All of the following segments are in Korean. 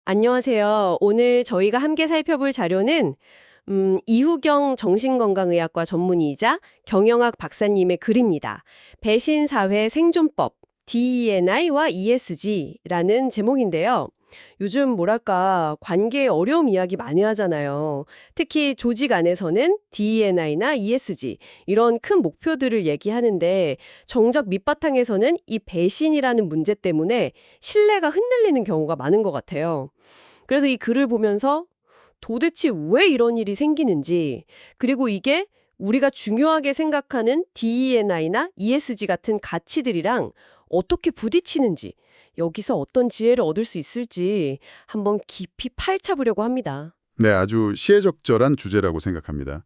안녕하세요. 오늘 저희가 함께 살펴볼 자료는 이후경 정신건강의학과 전문의이자 경영학 박사님의 글입니다. 배신사회 생존법, DE&I와 ESG라는 제목인데요. 요즘 뭐랄까 관계의 어려움 이야기 많이 하잖아요. 특히 조직 안에서는 DE&I나 ESG 이런 큰 목표들을 얘기하는데 정작 밑바탕에서는 이 배신이라는 문제 때문에 신뢰가 흔들리는 경우가 많은 것 같아요. 그래서 이 글을 보면서 도대체 왜 이런 일이 생기는지, 그리고 이게 우리가 중요하게 생각하는 DE&I나 ESG 같은 가치들이랑 어떻게 부딪히는지, 여기서 어떤 지혜를 얻을 수 있을지 한번 깊이 파헤쳐보려고 합니다. 네, 아주 시의적절한 주제라고 생각합니다.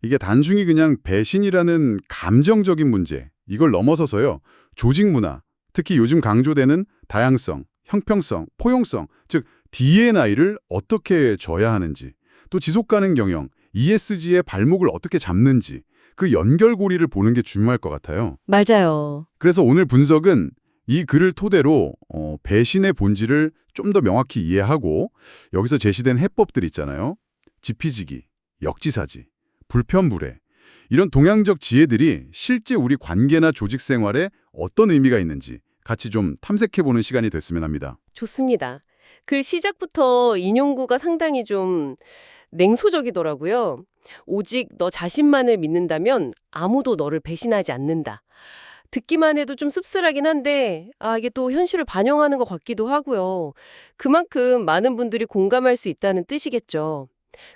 이게 단순히 그냥 배신이라는 감정적인 문제, 이걸 넘어서서요. 조직 문화, 특히 요즘 강조되는 다양성, 형평성, 포용성, 즉 D&I를 어떻게 져야 하는지, 또 지속가능 경영, ESG의 발목을 어떻게 잡는지, 그 연결고리를 보는 게 중요할 것 같아요. 맞아요. 그래서 오늘 분석은 이 글을 토대로 배신의 본질을 좀 더 명확히 이해하고 여기서 제시된 해법들 있잖아요. 지피지기, 역지사지, 불편불회 이런 동양적 지혜들이 실제 우리 관계나 조직 생활에 어떤 의미가 있는지 같이 좀 탐색해보는 시간이 됐으면 합니다. 좋습니다. 글 시작부터 인용구가 상당히 좀 냉소적이더라고요. 오직 너 자신만을 믿는다면 아무도 너를 배신하지 않는다. 듣기만 해도 좀 씁쓸하긴 한데, 이게 또 현실을 반영하는 것 같기도 하고요. 그만큼 많은 분들이 공감할 수 있다는 뜻이겠죠.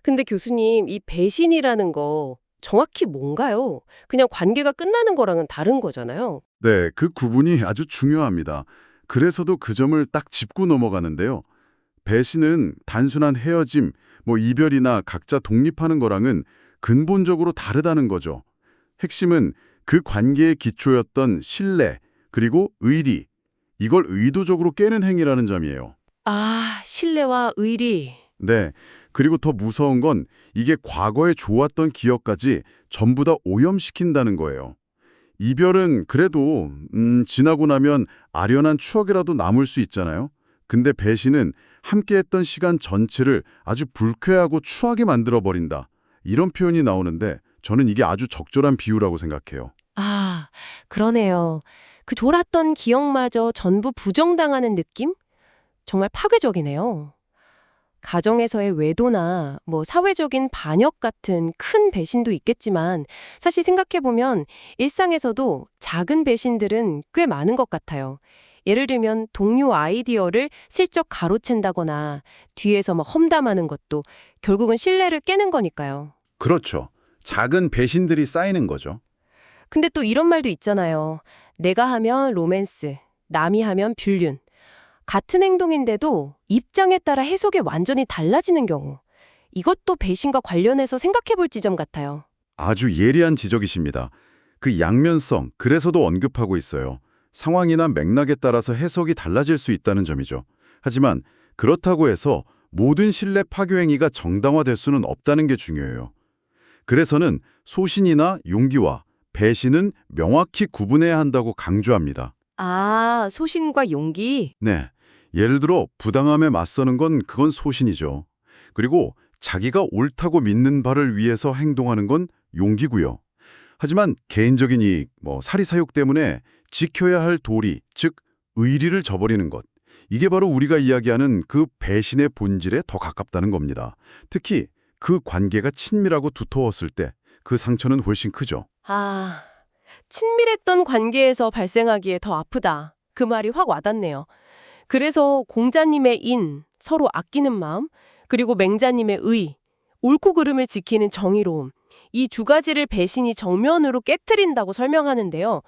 근데 교수님, 이 배신이라는 거 정확히 뭔가요? 그냥 관계가 끝나는 거랑은 다른 거잖아요. 네, 그 구분이 아주 중요합니다. 그래서도 그 점을 딱 짚고 넘어가는데요. 배신은 단순한 헤어짐, 이별이나 각자 독립하는 거랑은 근본적으로 다르다는 거죠. 핵심은 그 관계의 기초였던 신뢰, 그리고 의리, 이걸 의도적으로 깨는 행위라는 점이에요. 신뢰와 의리. 네, 그리고 더 무서운 건 이게 과거에 좋았던 기억까지 전부 다 오염시킨다는 거예요. 이별은 그래도 지나고 나면 아련한 추억이라도 남을 수 있잖아요. 근데 배신은 함께했던 시간 전체를 아주 불쾌하고 추하게 만들어버린다. 이런 표현이 나오는데 저는 이게 아주 적절한 비유라고 생각해요. 그러네요. 그 졸았던 기억마저 전부 부정당하는 느낌? 정말 파괴적이네요. 가정에서의 외도나 사회적인 반역 같은 큰 배신도 있겠지만 사실 생각해보면 일상에서도 작은 배신들은 꽤 많은 것 같아요. 예를 들면 동료 아이디어를 슬쩍 가로챈다거나 뒤에서 막 험담하는 것도 결국은 신뢰를 깨는 거니까요. 그렇죠. 작은 배신들이 쌓이는 거죠. 근데 또 이런 말도 있잖아요. 내가 하면 로맨스, 남이 하면 불륜. 같은 행동인데도 입장에 따라 해석이 완전히 달라지는 경우. 이것도 배신과 관련해서 생각해 볼 지점 같아요. 아주 예리한 지적이십니다. 그 양면성, 그래서도 언급하고 있어요. 상황이나 맥락에 따라서 해석이 달라질 수 있다는 점이죠. 하지만 그렇다고 해서 모든 신뢰 파괴 행위가 정당화될 수는 없다는 게 중요해요. 그래서는 소신이나 용기와 배신은 명확히 구분해야 한다고 강조합니다. 소신과 용기? 네, 예를 들어 부당함에 맞서는 건 그건 소신이죠. 그리고 자기가 옳다고 믿는 바를 위해서 행동하는 건 용기고요. 하지만 개인적인 이익, 사리사욕 때문에 지켜야 할 도리, 즉 의리를 저버리는 것. 이게 바로 우리가 이야기하는 그 배신의 본질에 더 가깝다는 겁니다. 특히 그 관계가 친밀하고 두터웠을 때 그 상처는 훨씬 크죠. 친밀했던 관계에서 발생하기에 더 아프다. 그 말이 확 와닿네요. 그래서 공자님의 인, 서로 아끼는 마음, 그리고 맹자님의 의, 옳고 그름을 지키는 정의로움. 이 두 가지를 배신이 정면으로 깨트린다고 설명하는데요.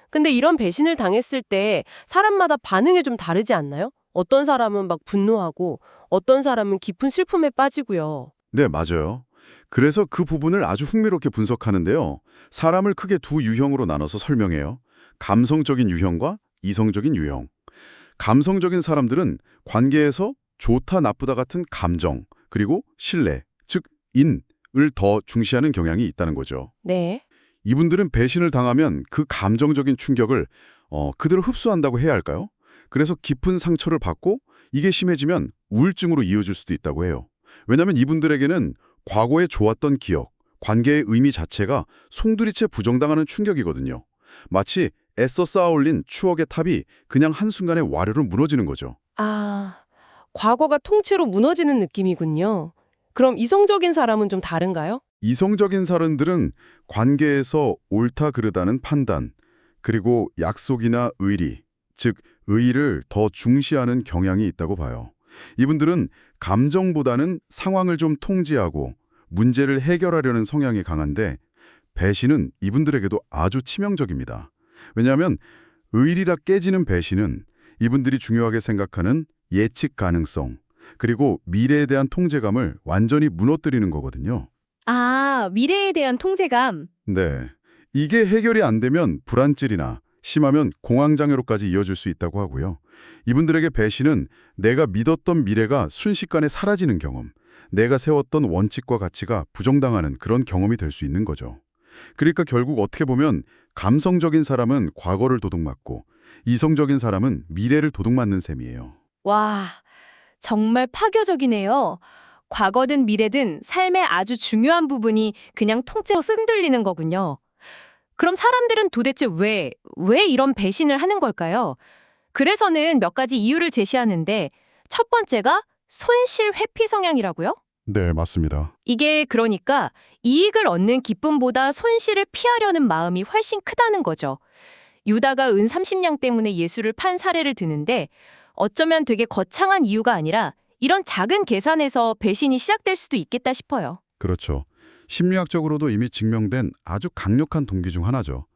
근데 이런 배신을 당했을 때 사람마다 반응이 좀 다르지 않나요? 어떤 사람은 막 분노하고 어떤 사람은 깊은 슬픔에 빠지고요. 네, 맞아요. 그래서 그 부분을 아주 흥미롭게 분석하는데요. 사람을 크게 두 유형으로 나눠서 설명해요. 감성적인 유형과 이성적인 유형. 감성적인 사람들은 관계에서 좋다 나쁘다 같은 감정, 그리고 신뢰, 즉 인을 더 중시하는 경향이 있다는 거죠. 네. 이분들은 배신을 당하면 그 감정적인 충격을 그대로 흡수한다고 해야 할까요? 그래서 깊은 상처를 받고 이게 심해지면 우울증으로 이어질 수도 있다고 해요. 왜냐하면 이분들에게는 과거에 좋았던 기억, 관계의 의미 자체가 송두리째 부정당하는 충격이거든요. 마치 애써 쌓아올린 추억의 탑이 그냥 한순간에 와르르 무너지는 거죠. 아, 과거가 통째로 무너지는 느낌이군요. 그럼 이성적인 사람은 좀 다른가요? 이성적인 사람들은 관계에서 옳다 그르다는 판단, 그리고 약속이나 의리, 즉 의의를 더 중시하는 경향이 있다고 봐요. 이분들은 감정보다는 상황을 좀 통제하고 문제를 해결하려는 성향이 강한데 배신은 이분들에게도 아주 치명적입니다. 왜냐하면 의리라 깨지는 배신은 이분들이 중요하게 생각하는 예측 가능성, 그리고 미래에 대한 통제감을 완전히 무너뜨리는 거거든요. 아, 미래에 대한 통제감. 네. 이게 해결이 안 되면 불안증이나 심하면 공황장애로까지 이어질 수 있다고 하고요. 이분들에게 배신은 내가 믿었던 미래가 순식간에 사라지는 경험, 내가 세웠던 원칙과 가치가 부정당하는 그런 경험이 될 수 있는 거죠. 그러니까 결국 어떻게 보면 감성적인 사람은 과거를 도둑맞고 이성적인 사람은 미래를 도둑맞는 셈이에요. 와, 정말 파격적이네요. 과거든 미래든 삶의 아주 중요한 부분이 그냥 통째로 흔들리는 거군요. 그럼 사람들은 도대체 왜 이런 배신을 하는 걸까요? 그래서는 몇 가지 이유를 제시하는데 첫 번째가 손실 회피 성향이라고요? 네, 맞습니다. 이게 그러니까 이익을 얻는 기쁨보다 손실을 피하려는 마음이 훨씬 크다는 거죠. 유다가 은 30냥 때문에 예수를 판 사례를 드는데 어쩌면 되게 거창한 이유가 아니라 이런 작은 계산에서 배신이 시작될 수도 있겠다 싶어요. 그렇죠. 심리학적으로도 이미 증명된 아주 강력한 동기 중 하나죠.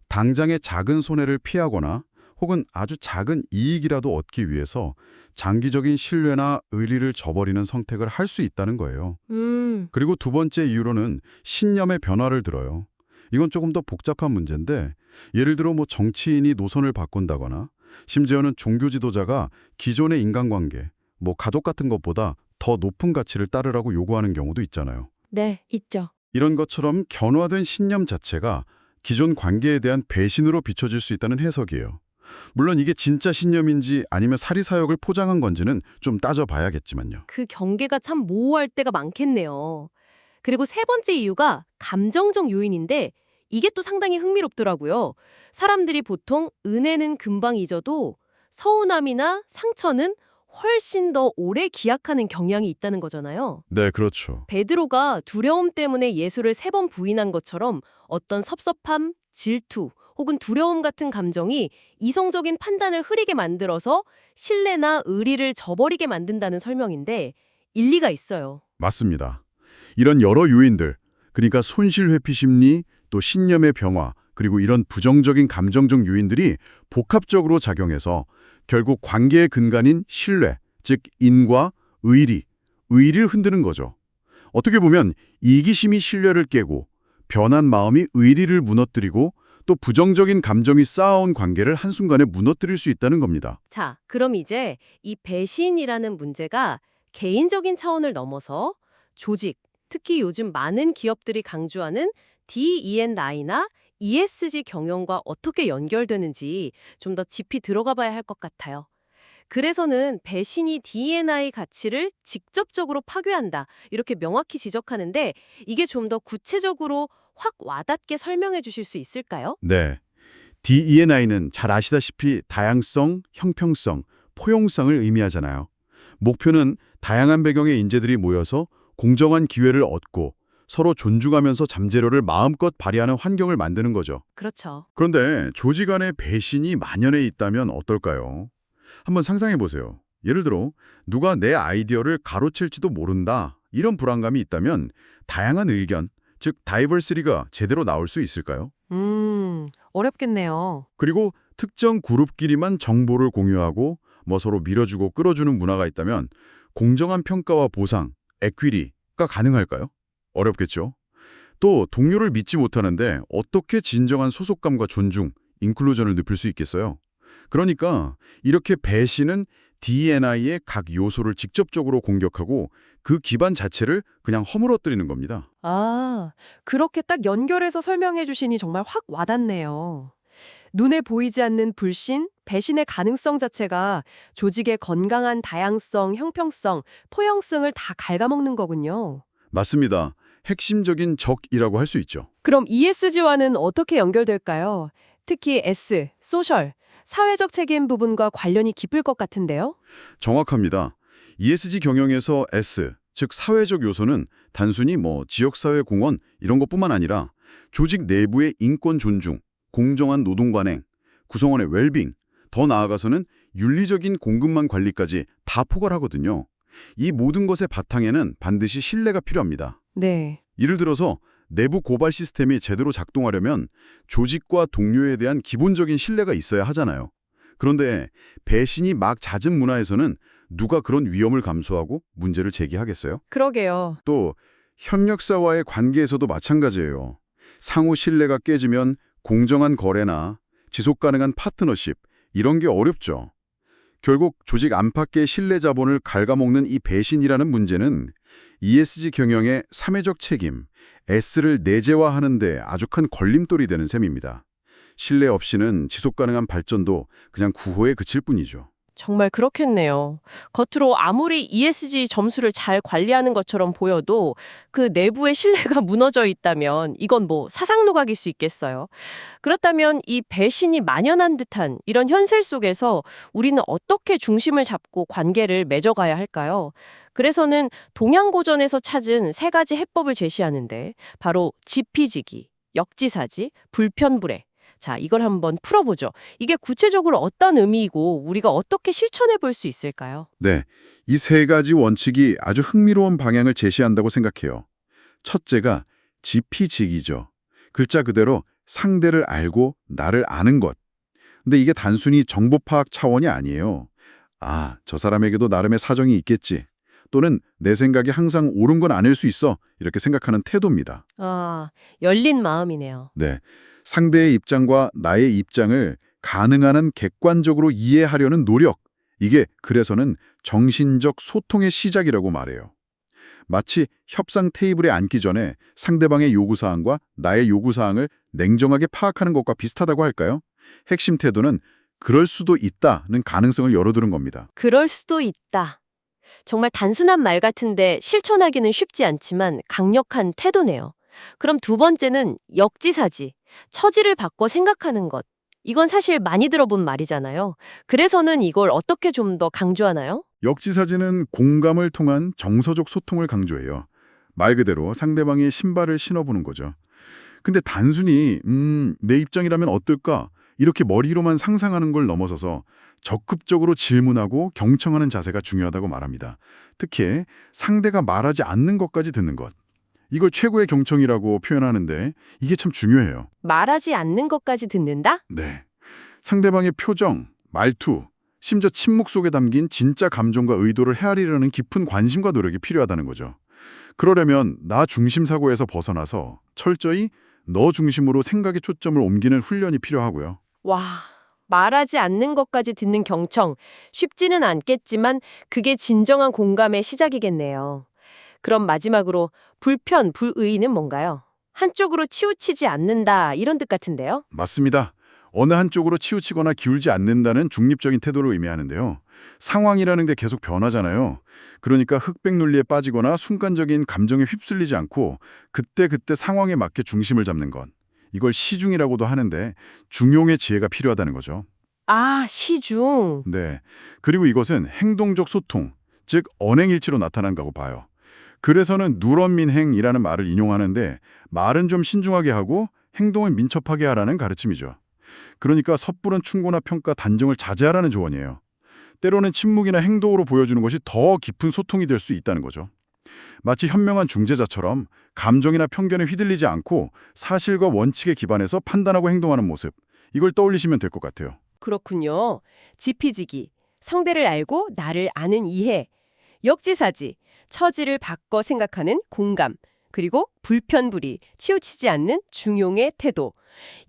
당장의 작은 손해를 피하거나 혹은 아주 작은 이익이라도 얻기 위해서 장기적인 신뢰나 의리를 저버리는 선택을 할 수 있다는 거예요. 그리고 두 번째 이유로는 신념의 변화를 들어요. 이건 조금 더 복잡한 문제인데 예를 들어 정치인이 노선을 바꾼다거나 심지어는 종교 지도자가 기존의 인간관계, 가족 같은 것보다 더 높은 가치를 따르라고 요구하는 경우도 있잖아요. 네, 있죠. 이런 것처럼 견화된 신념 자체가 기존 관계에 대한 배신으로 비춰질 수 있다는 해석이에요. 물론 이게 진짜 신념인지 아니면 사리사욕을 포장한 건지는 좀 따져봐야겠지만요. 그 경계가 참 모호할 때가 많겠네요. 그리고 세 번째 이유가 감정적 요인인데 이게 또 상당히 흥미롭더라고요. 사람들이 보통 은혜는 금방 잊어도 서운함이나 상처는 훨씬 더 오래 기약하는 경향이 있다는 거잖아요. 네, 그렇죠. 베드로가 두려움 때문에 예수를 3번 부인한 것처럼 어떤 섭섭함, 질투 혹은 두려움 같은 감정이 이성적인 판단을 흐리게 만들어서 신뢰나 의리를 저버리게 만든다는 설명인데 일리가 있어요. 맞습니다. 이런 여러 요인들, 그러니까 손실회피 심리, 또 신념의 변화, 그리고 이런 부정적인 감정적 요인들이 복합적으로 작용해서 결국 관계의 근간인 신뢰, 즉 인과 의리를 흔드는 거죠. 어떻게 보면 이기심이 신뢰를 깨고 변한 마음이 의리를 무너뜨리고 또 부정적인 감정이 쌓아온 관계를 한순간에 무너뜨릴 수 있다는 겁니다. 자, 그럼 이제 이 배신이라는 문제가 개인적인 차원을 넘어서 조직, 특히 요즘 많은 기업들이 강조하는 DE&I나 ESG 경영과 어떻게 연결되는지 좀 더 깊이 들어가 봐야 할 것 같아요. 그래서는 배신이 D&I 가치를 직접적으로 파괴한다. 이렇게 명확히 지적하는데 이게 좀 더 구체적으로 확 와닿게 설명해 주실 수 있을까요? 네. DE&I는 잘 아시다시피 다양성, 형평성, 포용성을 의미하잖아요. 목표는 다양한 배경의 인재들이 모여서 공정한 기회를 얻고 서로 존중하면서 잠재력을 마음껏 발휘하는 환경을 만드는 거죠. 그렇죠. 그런데 조직 안에 배신이 만연해 있다면 어떨까요? 한번 상상해 보세요. 예를 들어 누가 내 아이디어를 가로챌지도 모른다. 이런 불안감이 있다면 다양한 의견, 즉 다이버시티가 제대로 나올 수 있을까요? 어렵겠네요. 그리고 특정 그룹끼리만 정보를 공유하고 서로 밀어주고 끌어주는 문화가 있다면 공정한 평가와 보상, 에퀴리가 가능할까요? 어렵겠죠. 또 동료를 믿지 못하는데 어떻게 진정한 소속감과 존중, 인클루전을 늪을 수 있겠어요? 그러니까 이렇게 배신은 D&I의 각 요소를 직접적으로 공격하고 그 기반 자체를 그냥 허물어뜨리는 겁니다. 아, 그렇게 딱 연결해서 설명해 주시니 정말 확 와닿네요. 눈에 보이지 않는 불신, 배신의 가능성 자체가 조직의 건강한 다양성, 형평성, 포용성을 다 갉아먹는 거군요. 맞습니다. 핵심적인 적이라고 할 수 있죠. 그럼 ESG와는 어떻게 연결될까요? 특히 S, 소셜, 사회적 책임 부분과 관련이 깊을 것 같은데요? 정확합니다. ESG 경영에서 S, 즉 사회적 요소는 단순히 지역사회 공헌 이런 것뿐만 아니라 조직 내부의 인권 존중, 공정한 노동 관행, 구성원의 웰빙, 더 나아가서는 윤리적인 공급망 관리까지 다 포괄하거든요. 이 모든 것의 바탕에는 반드시 신뢰가 필요합니다. 네. 예를 들어서 내부 고발 시스템이 제대로 작동하려면 조직과 동료에 대한 기본적인 신뢰가 있어야 하잖아요. 그런데 배신이 막 잦은 문화에서는 누가 그런 위험을 감수하고 문제를 제기하겠어요? 그러게요. 또 협력사와의 관계에서도 마찬가지예요. 상호 신뢰가 깨지면 공정한 거래나 지속 가능한 파트너십 이런 게 어렵죠. 결국 조직 안팎의 신뢰 자본을 갉아먹는 이 배신이라는 문제는 ESG 경영의 사회적 책임, S를 내재화하는 데 아주 큰 걸림돌이 되는 셈입니다. 신뢰 없이는 지속 가능한 발전도 그냥 구호에 그칠 뿐이죠. 정말 그렇겠네요. 겉으로 아무리 ESG 점수를 잘 관리하는 것처럼 보여도 그 내부의 신뢰가 무너져 있다면 이건 사상 누각일 수 있겠어요. 그렇다면 이 배신이 만연한 듯한 이런 현실 속에서 우리는 어떻게 중심을 잡고 관계를 맺어가야 할까요? 그래서는 동양고전에서 찾은 세 가지 해법을 제시하는데 바로 지피지기, 역지사지, 불편불애. 자, 이걸 한번 풀어보죠. 이게 구체적으로 어떤 의미이고 우리가 어떻게 실천해 볼 수 있을까요? 네, 이 세 가지 원칙이 아주 흥미로운 방향을 제시한다고 생각해요. 첫째가 지피지기죠. 글자 그대로 상대를 알고 나를 아는 것. 근데 이게 단순히 정보 파악 차원이 아니에요. 아, 저 사람에게도 나름의 사정이 있겠지. 또는 내 생각이 항상 옳은 건 아닐 수 있어. 이렇게 생각하는 태도입니다. 아, 열린 마음이네요. 네, 상대의 입장과 나의 입장을 가능한 한 객관적으로 이해하려는 노력. 이게 그래서는 정신적 소통의 시작이라고 말해요. 마치 협상 테이블에 앉기 전에 상대방의 요구사항과 나의 요구사항을 냉정하게 파악하는 것과 비슷하다고 할까요? 핵심 태도는 그럴 수도 있다는 가능성을 열어두는 겁니다. 그럴 수도 있다. 정말 단순한 말 같은데 실천하기는 쉽지 않지만 강력한 태도네요. 그럼 두 번째는 역지사지, 처지를 바꿔 생각하는 것. 이건 사실 많이 들어본 말이잖아요. 그래서는 이걸 어떻게 좀 더 강조하나요? 역지사지는 공감을 통한 정서적 소통을 강조해요. 말 그대로 상대방의 신발을 신어보는 거죠. 근데 단순히 내 입장이라면 어떨까? 이렇게 머리로만 상상하는 걸 넘어서서 적극적으로 질문하고 경청하는 자세가 중요하다고 말합니다. 특히 상대가 말하지 않는 것까지 듣는 것. 이걸 최고의 경청이라고 표현하는데 이게 참 중요해요. 말하지 않는 것까지 듣는다? 네. 상대방의 표정, 말투, 심지어 침묵 속에 담긴 진짜 감정과 의도를 헤아리려는 깊은 관심과 노력이 필요하다는 거죠. 그러려면 나 중심 사고에서 벗어나서 철저히 너 중심으로 생각의 초점을 옮기는 훈련이 필요하고요. 와, 말하지 않는 것까지 듣는 경청. 쉽지는 않겠지만 그게 진정한 공감의 시작이겠네요. 그럼 마지막으로 불편, 불의는 뭔가요? 한쪽으로 치우치지 않는다 이런 뜻 같은데요? 맞습니다. 어느 한쪽으로 치우치거나 기울지 않는다는 중립적인 태도를 의미하는데요. 상황이라는 게 계속 변하잖아요. 그러니까 흑백 논리에 빠지거나 순간적인 감정에 휩쓸리지 않고 그때그때 상황에 맞게 중심을 잡는 것. 이걸 시중이라고도 하는데 중용의 지혜가 필요하다는 거죠. 아, 시중. 네. 그리고 이것은 행동적 소통, 즉 언행일치로 나타난 거고 봐요. 그래서는 누런민행이라는 말을 인용하는데 말은 좀 신중하게 하고 행동을 민첩하게 하라는 가르침이죠. 그러니까 섣부른 충고나 평가, 단정을 자제하라는 조언이에요. 때로는 침묵이나 행동으로 보여주는 것이 더 깊은 소통이 될 수 있다는 거죠. 마치 현명한 중재자처럼 감정이나 편견에 휘둘리지 않고 사실과 원칙에 기반해서 판단하고 행동하는 모습. 이걸 떠올리시면 될 것 같아요. 그렇군요. 지피지기, 상대를 알고 나를 아는 이해, 역지사지, 처지를 바꿔 생각하는 공감, 그리고 불편불의, 치우치지 않는 중용의 태도.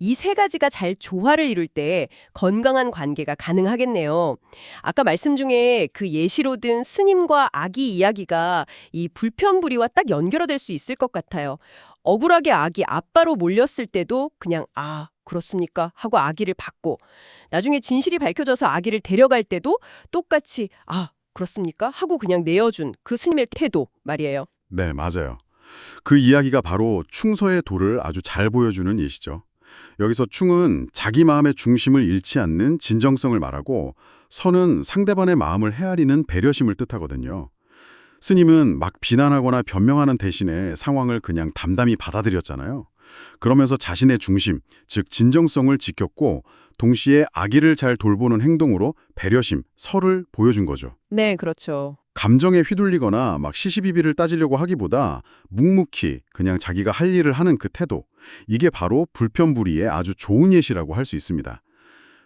이 세 가지가 잘 조화를 이룰 때 건강한 관계가 가능하겠네요. 아까 말씀 중에 그 예시로 든 스님과 아기 이야기가 이 불편불의와 딱 연결될 수 있을 것 같아요. 억울하게 아기 아빠로 몰렸을 때도 그냥 그렇습니까? 하고 아기를 받고 나중에 진실이 밝혀져서 아기를 데려갈 때도 똑같이 그렇습니까? 하고 그냥 내어준 그 스님의 태도 말이에요. 네, 맞아요. 그 이야기가 바로 충서의 도를 아주 잘 보여주는 예시죠. 여기서 충은 자기 마음의 중심을 잃지 않는 진정성을 말하고 서는 상대방의 마음을 헤아리는 배려심을 뜻하거든요. 스님은 막 비난하거나 변명하는 대신에 상황을 그냥 담담히 받아들였잖아요. 그러면서 자신의 중심, 즉 진정성을 지켰고 동시에 아기를 잘 돌보는 행동으로 배려심, 서를 보여준 거죠. 네, 그렇죠. 감정에 휘둘리거나 막 시시비비를 따지려고 하기보다 묵묵히 그냥 자기가 할 일을 하는 그 태도, 이게 바로 불편불이의 아주 좋은 예시라고 할 수 있습니다.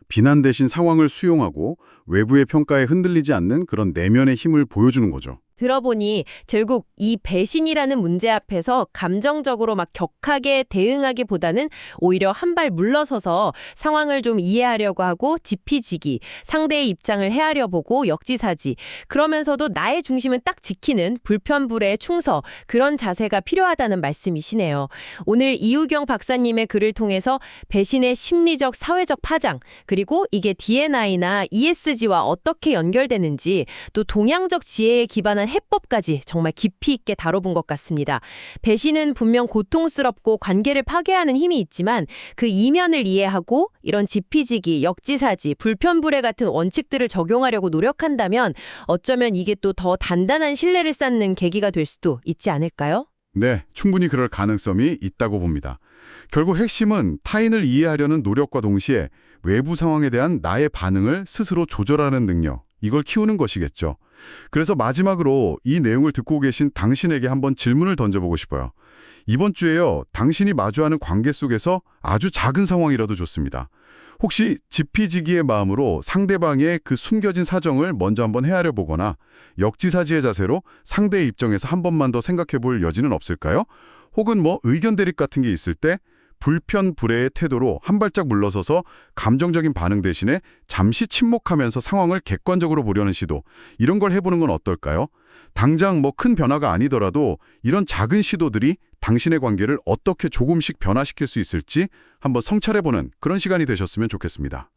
비난 대신 상황을 수용하고 외부의 평가에 흔들리지 않는 그런 내면의 힘을 보여주는 거죠. 들어보니 결국 이 배신이라는 문제 앞에서 감정적으로 막 격하게 대응하기보다는 오히려 한 발 물러서서 상황을 좀 이해하려고 하고 지피지기, 상대의 입장을 헤아려 보고 역지사지, 그러면서도 나의 중심은 딱 지키는 불편불의 충서, 그런 자세가 필요하다는 말씀이시네요. 오늘 이우경 박사님의 글을 통해서 배신의 심리적, 사회적 파장, 그리고 이게 D&I나 ESG와 어떻게 연결되는지, 또 동양적 지혜에 기반한 해법까지 정말 깊이 있게 다뤄본 것 같습니다. 배신은 분명 고통스럽고 관계를 파괴하는 힘이 있지만 그 이면을 이해하고 이런 지피지기, 역지사지, 불편불의 같은 원칙들을 적용하려고 노력한다면 어쩌면 이게 또 더 단단한 신뢰를 쌓는 계기가 될 수도 있지 않을까요? 네, 충분히 그럴 가능성이 있다고 봅니다. 결국 핵심은 타인을 이해하려는 노력과 동시에 외부 상황에 대한 나의 반응을 스스로 조절하는 능력, 이걸 키우는 것이겠죠. 그래서 마지막으로 이 내용을 듣고 계신 당신에게 한번 질문을 던져보고 싶어요. 이번 주에요, 당신이 마주하는 관계 속에서 아주 작은 상황이라도 좋습니다. 혹시 지피지기의 마음으로 상대방의 그 숨겨진 사정을 먼저 한번 헤아려 보거나 역지사지의 자세로 상대의 입장에서 한 번만 더 생각해 볼 여지는 없을까요? 혹은 의견 대립 같은 게 있을 때 불편불회의 태도로 한 발짝 물러서서 감정적인 반응 대신에 잠시 침묵하면서 상황을 객관적으로 보려는 시도, 이런 걸 해보는 건 어떨까요? 당장 큰 변화가 아니더라도 이런 작은 시도들이 당신의 관계를 어떻게 조금씩 변화시킬 수 있을지 한번 성찰해보는 그런 시간이 되셨으면 좋겠습니다.